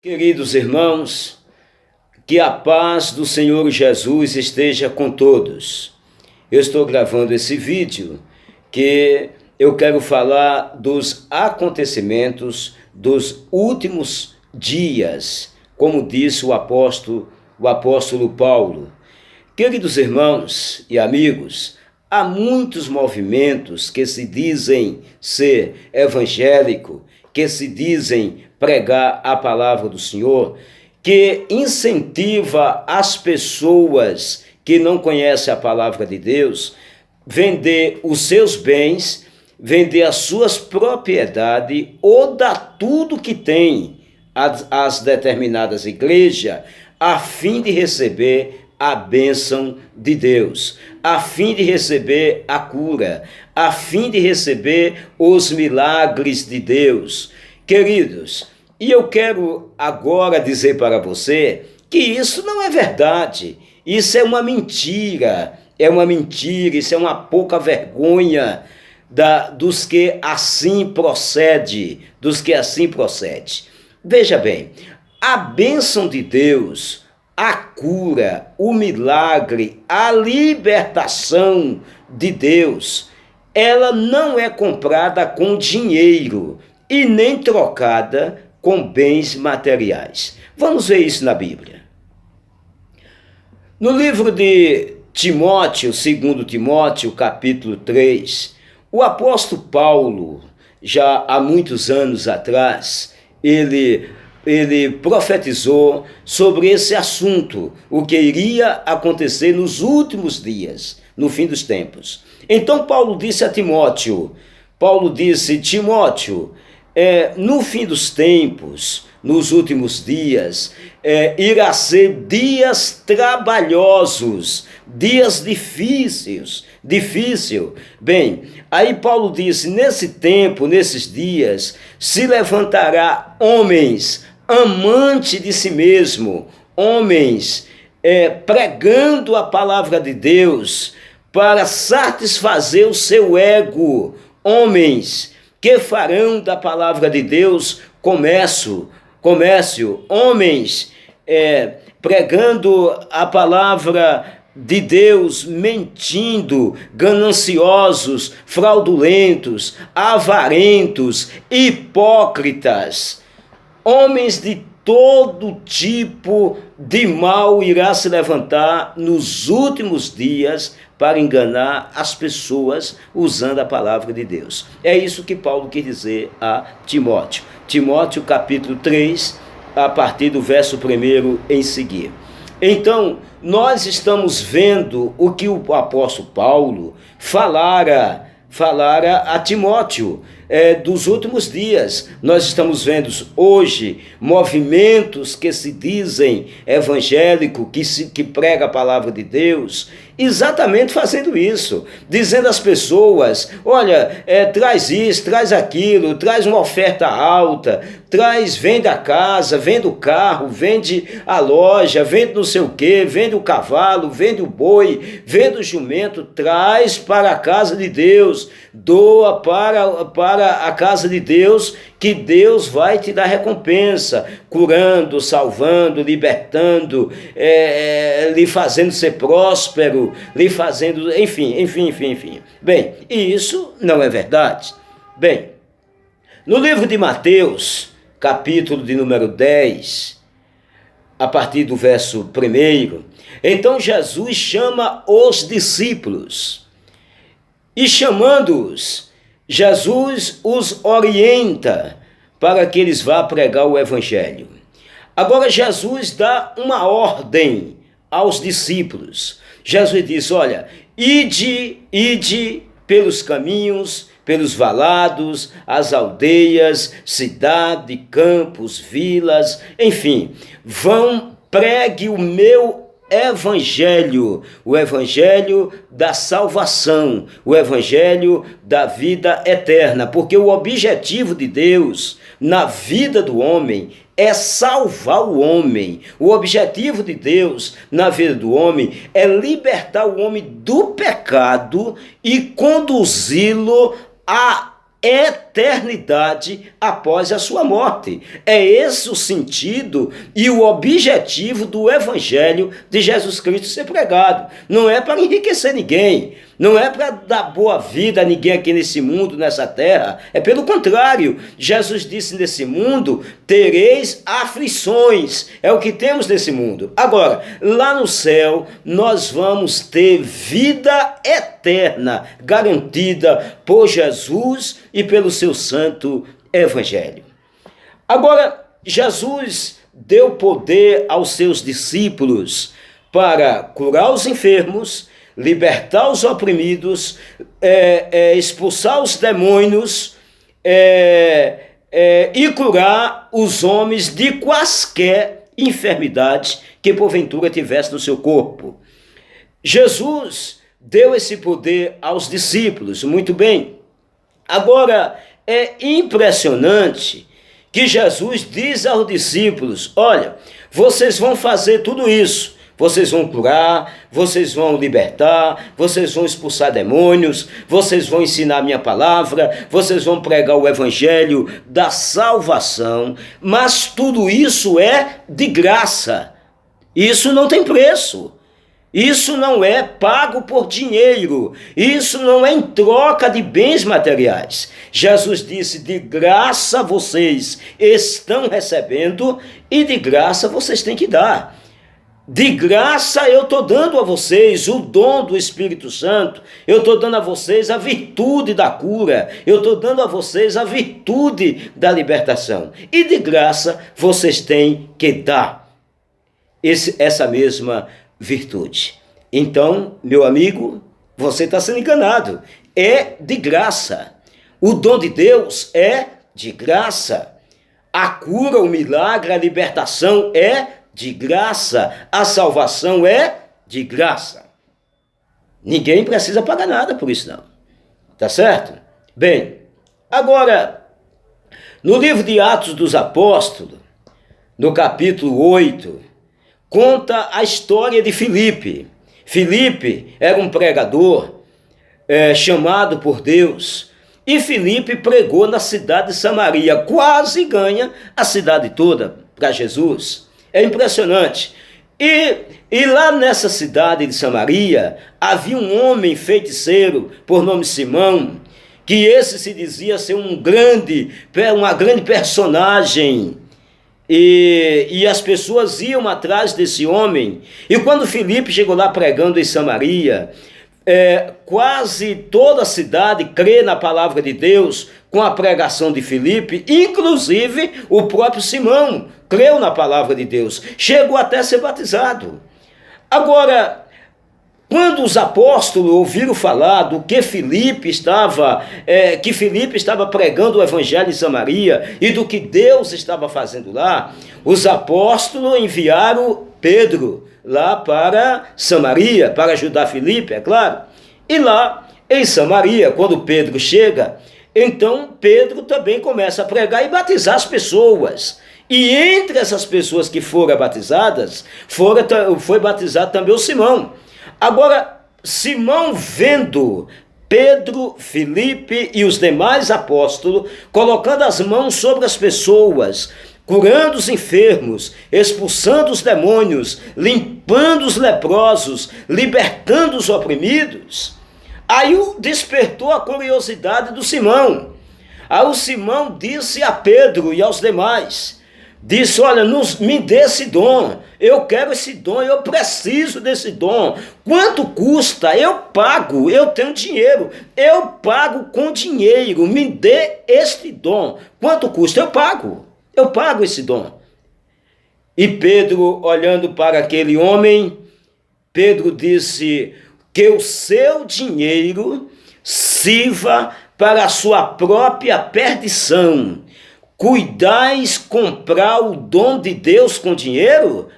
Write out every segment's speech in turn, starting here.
Queridos irmãos, que a paz do Senhor Jesus esteja com todos. Eu estou gravando esse vídeo que eu quero falar dos acontecimentos dos últimos dias, como disse o apóstolo Paulo. Queridos irmãos e amigos, há muitos movimentos que se dizem ser evangélico, que se dizem pregar a palavra do Senhor, que incentiva as pessoas que não conhecem a palavra de Deus, vender os seus bens, vender as suas propriedades ou dar tudo que tem às determinadas igrejas, a fim de receber a bênção de Deus, a fim de receber a cura, a fim de receber os milagres de Deus. Queridos, e eu quero agora dizer para você que isso não é verdade, isso é uma mentira, isso é uma pouca vergonha dos que assim procede, Veja bem, a bênção de Deus, a cura, o milagre, a libertação de Deus, ela não é comprada com dinheiro e nem trocada com bens materiais. Vamos ver isso na Bíblia. No livro de Timóteo, 2 Timóteo, capítulo 3, o apóstolo Paulo, já há muitos anos atrás, ele profetizou sobre esse assunto, o que iria acontecer nos últimos dias, no fim dos tempos. Então Paulo disse a Timóteo, Timóteo, no fim dos tempos, nos últimos dias, irá ser dias trabalhosos, dias difícil. Bem, aí Paulo disse, nesse tempo, nesses dias, se levantará homens amantes de si mesmo, homens pregando a palavra de Deus para satisfazer o seu ego, homens que farão da palavra de Deus comércio, homens pregando a palavra de Deus, mentindo, gananciosos, fraudulentos, avarentos, hipócritas. Homens de todo tipo de mal irá se levantar nos últimos dias para enganar as pessoas usando a palavra de Deus. É isso que Paulo quer dizer a Timóteo. Timóteo capítulo 3, a partir do verso 1 em seguir. Então, nós estamos vendo o que o apóstolo Paulo falara a Timóteo dos últimos dias. Nós estamos vendo hoje movimentos que se dizem evangélico, que prega a palavra de Deus, exatamente fazendo isso, dizendo às pessoas, olha, traz isso, traz aquilo, traz uma oferta alta, vende a casa, vende o carro, vende a loja, vende não sei o que, vende o cavalo, vende o boi, vende o jumento, traz para a casa de Deus, doa para a casa de Deus, que Deus vai te dar recompensa, curando, salvando, libertando, lhe fazendo ser próspero, lhe fazendo, enfim. Bem, e isso não é verdade. Bem, no livro de Mateus, capítulo de número 10, a partir do verso 1, então Jesus chama os discípulos, e chamando-os, Jesus os orienta para que eles vá pregar o evangelho. Agora Jesus dá uma ordem aos discípulos. Jesus diz, olha, ide pelos caminhos, pelos valados, as aldeias, cidade, campos, vilas, enfim, pregue o meu evangelho, o evangelho da salvação, o evangelho da vida eterna, porque o objetivo de Deus na vida do homem é salvar o homem. O objetivo de Deus na vida do homem é libertar o homem do pecado e conduzi-lo à eternidade. eternidade após a sua morte. É esse o sentido e o objetivo do Evangelho de Jesus Cristo ser pregado. Não é para enriquecer ninguém, não é para dar boa vida a ninguém aqui nesse mundo, nessa terra. É pelo contrário. Jesus disse: nesse mundo tereis aflições. É o que temos nesse mundo. Agora, lá no céu, nós vamos ter vida eterna, garantida por Jesus e pelo seu santo Evangelho. Agora, Jesus deu poder aos seus discípulos para curar os enfermos, libertar os oprimidos, expulsar os demônios e curar os homens de quaisquer enfermidades que porventura tivesse no seu corpo. Jesus deu esse poder aos discípulos, muito bem. Agora, é impressionante que Jesus diz aos discípulos: olha, vocês vão fazer tudo isso. Vocês vão curar, vocês vão libertar, vocês vão expulsar demônios, vocês vão ensinar a minha palavra, vocês vão pregar o evangelho da salvação, mas tudo isso é de graça. Isso não tem preço. Isso não é pago por dinheiro. Isso não é em troca de bens materiais. Jesus disse: de graça vocês estão recebendo e de graça vocês têm que dar. De graça eu estou dando a vocês o dom do Espírito Santo, eu estou dando a vocês a virtude da cura, eu estou dando a vocês a virtude da libertação. E de graça vocês têm que dar essa mesma virtude. Então, meu amigo, você está sendo enganado. É de graça. O dom de Deus é de graça. A cura, o milagre, a libertação é de graça. A salvação é de graça. Ninguém precisa pagar nada por isso, não. Tá certo? Bem, agora, no livro de Atos dos Apóstolos, no capítulo 8, conta a história de Filipe. Filipe era um pregador chamado por Deus. E Filipe pregou na cidade de Samaria. Quase ganha a cidade toda para Jesus. É impressionante. E lá nessa cidade de Samaria, havia um homem feiticeiro, por nome Simão, que esse se dizia ser uma grande personagem. E as pessoas iam atrás desse homem. E quando Filipe chegou lá pregando em Samaria, quase toda a cidade crê na palavra de Deus com a pregação de Filipe, inclusive o próprio Simão creu na palavra de Deus, chegou até a ser batizado. Agora, quando os apóstolos ouviram falar do que Filipe estava pregando o evangelho em Samaria e do que Deus estava fazendo lá, os apóstolos enviaram Pedro lá para Samaria, para ajudar Filipe, é claro. E lá em Samaria, quando Pedro chega, então Pedro também começa a pregar e batizar as pessoas. E entre essas pessoas que foram batizadas, foi batizado também o Simão. Agora, Simão, vendo Pedro, Filipe e os demais apóstolos colocando as mãos sobre as pessoas, curando os enfermos, expulsando os demônios, limpando os leprosos, libertando os oprimidos, aí despertou a curiosidade do Simão. Aí o Simão disse a Pedro e aos demais, disse: olha, me dê esse dom, eu quero esse dom, eu preciso desse dom. Quanto custa? Eu pago, eu tenho dinheiro, eu pago com dinheiro, me dê este dom. Quanto custa? Eu pago esse dom. E Pedro, olhando para aquele homem, Pedro disse: que o seu dinheiro sirva para a sua própria perdição. Cuidais comprar o dom de Deus com dinheiro?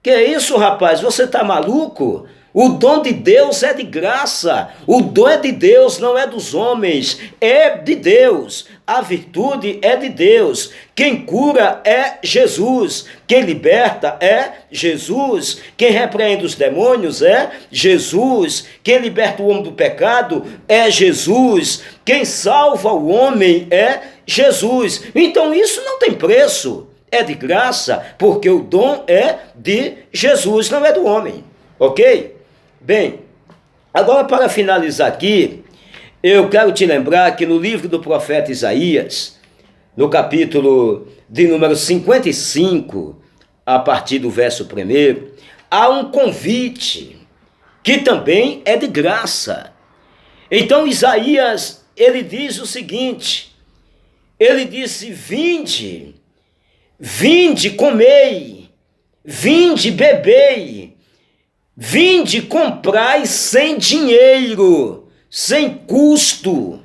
Que é isso, rapaz? Você está maluco? O dom de Deus é de graça. O dom é de Deus, não é dos homens. É de Deus. a virtude é de Deus. Quem cura é Jesus. Quem liberta é Jesus. Quem repreende os demônios é Jesus. Quem liberta o homem do pecado é Jesus. Quem salva o homem é Jesus. Então isso não tem preço. É de graça, porque o dom é de Jesus, não é do homem. Ok? Bem, agora para finalizar aqui, eu quero te lembrar que no livro do profeta Isaías, no capítulo de número 55, a partir do verso 1, há um convite que também é de graça. Então Isaías, ele diz o seguinte, ele disse: vinde, vinde, comei, vinde, bebei, vinde, comprai sem dinheiro, sem custo.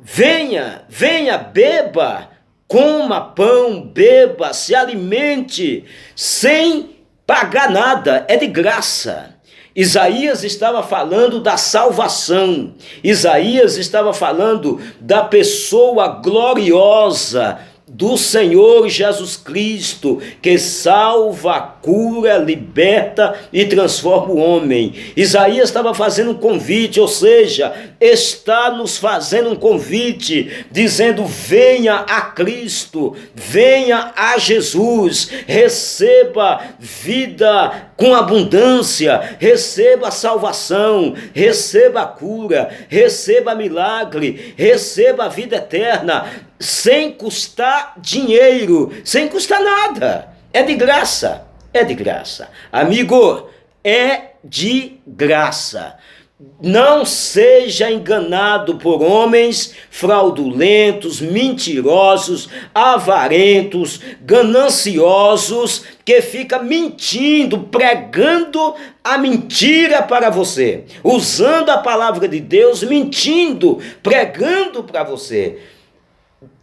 Venha, venha, beba, coma pão, beba, se alimente, sem pagar nada, é de graça. Isaías estava falando da salvação, Isaías estava falando da pessoa gloriosa do Senhor Jesus Cristo, que salva, cura, liberta e transforma o homem. Isaías estava fazendo um convite, ou seja, está nos fazendo um convite, dizendo: venha a Cristo, venha a Jesus, receba vida com abundância, receba salvação, receba cura, receba milagre, receba vida eterna, sem custar dinheiro, sem custar nada. É de graça, é de graça. Amigo, é de graça. Não seja enganado por homens fraudulentos, mentirosos, avarentos, gananciosos, que ficam mentindo, pregando a mentira para você, usando a palavra de Deus, mentindo, pregando para você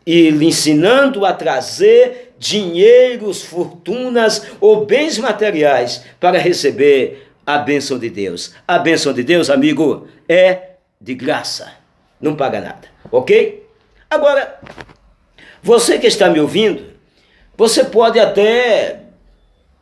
e lhe ensinando a trazer dinheiros, fortunas ou bens materiais para receber a bênção de Deus. A bênção de Deus, amigo, é de graça. Não paga nada, ok? Agora, você que está me ouvindo, você pode até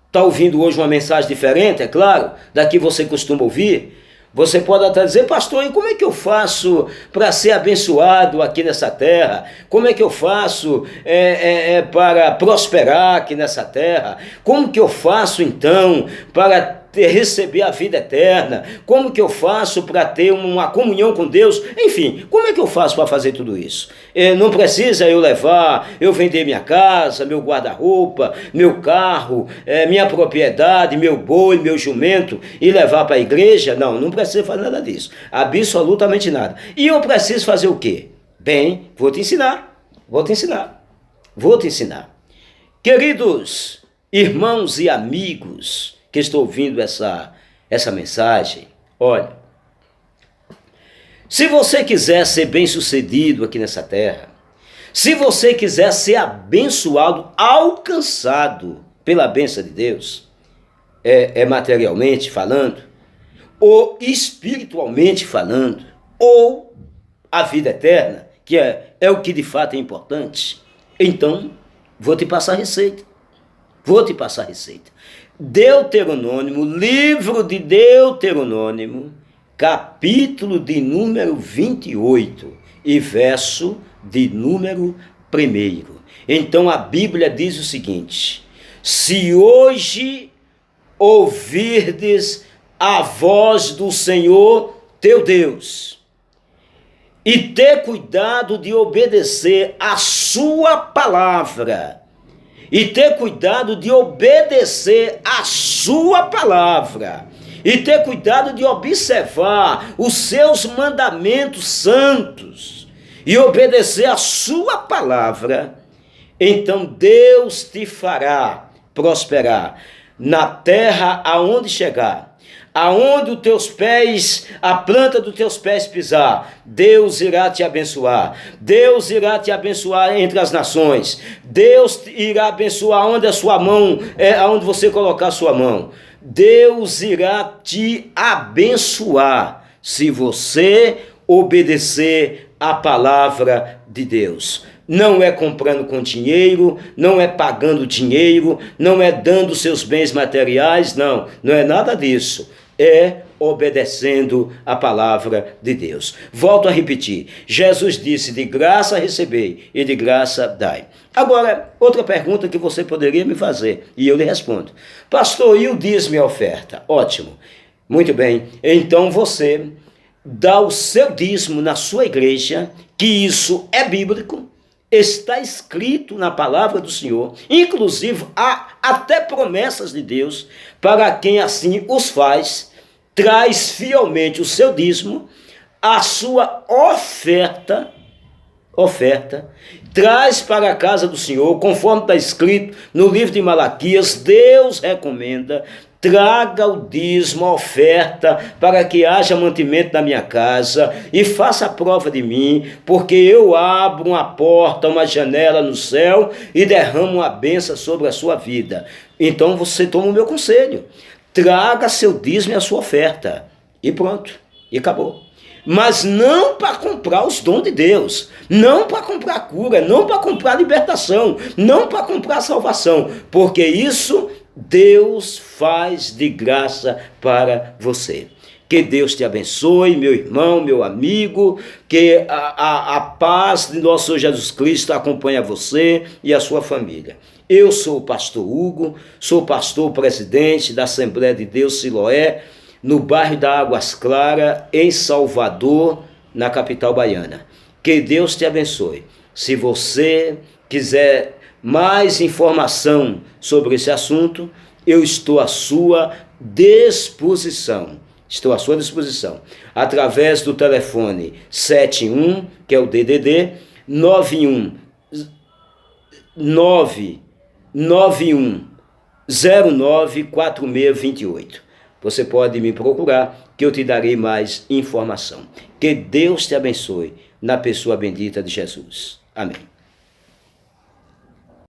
estar ouvindo hoje uma mensagem diferente, é claro, da que você costuma ouvir. Você pode até dizer: pastor, e como é que eu faço para ser abençoado aqui nessa terra? Como é que eu faço para prosperar aqui nessa terra? Como que eu faço então para receber a vida eterna? Como que eu faço para ter uma comunhão com Deus? Enfim, como é que eu faço para fazer tudo isso? Não precisa eu vender minha casa, meu guarda-roupa, meu carro, minha propriedade, meu boi, meu jumento e levar para a igreja? Não precisa fazer nada disso, absolutamente nada. E eu preciso fazer o quê? Bem, vou te ensinar. Queridos irmãos e amigos que estão ouvindo essa mensagem, olha, se você quiser ser bem-sucedido aqui nessa terra, se você quiser ser abençoado, alcançado pela bênção de Deus, materialmente falando, ou espiritualmente falando, ou a vida eterna, que é o que de fato é importante, então vou te passar a receita. Deuteronômio, livro de Deuteronômio, capítulo de número 28 e verso de número 1. Então a Bíblia diz o seguinte: se hoje ouvirdes a voz do Senhor teu Deus, e ter cuidado de obedecer a sua palavra, e ter cuidado de obedecer a sua palavra, e ter cuidado de observar os seus mandamentos santos, e obedecer a sua palavra, então Deus te fará prosperar na terra aonde chegar. Aonde os teus pés, a planta dos teus pés pisar, Deus irá te abençoar. Deus irá te abençoar entre as nações. Deus irá abençoar onde a sua mão, aonde você colocar a sua mão. Deus irá te abençoar se você obedecer a palavra de Deus. Não é comprando com dinheiro, não é pagando dinheiro, não é dando seus bens materiais, não é nada disso. É obedecendo a palavra de Deus. Volto a repetir, Jesus disse, de graça recebei e de graça dai. Agora, outra pergunta que você poderia me fazer, e eu lhe respondo. Pastor, e o dízimo e a oferta? Ótimo, muito bem, então você dá o seu dízimo na sua igreja, que isso é bíblico, está escrito na palavra do Senhor, inclusive há até promessas de Deus para quem assim os faz. Traz fielmente o seu dízimo, a sua oferta, traz para a casa do Senhor, conforme está escrito no livro de Malaquias. Deus recomenda, traga o dízimo, a oferta, para que haja mantimento na minha casa, e faça a prova de mim, porque eu abro uma porta, uma janela no céu, e derramo uma bênção sobre a sua vida. Então você toma o meu conselho, traga seu dízimo e a sua oferta, e pronto, e acabou. Mas não para comprar os dons de Deus, não para comprar cura, não para comprar libertação, não para comprar salvação, porque isso Deus faz de graça para você. Que Deus te abençoe, meu irmão, meu amigo, que a paz de nosso Senhor Jesus Cristo acompanhe a você e a sua família. Eu sou o pastor Hugo, sou pastor presidente da Assembleia de Deus Siloé, no bairro da Águas Claras, em Salvador, na capital baiana. Que Deus te abençoe. Se você quiser mais informação sobre esse assunto, eu estou à sua disposição. Estou à sua disposição. Através do telefone 71, que é o DDD, 91991094628. Você pode me procurar, que eu te darei mais informação. Que Deus te abençoe, na pessoa bendita de Jesus. Amém.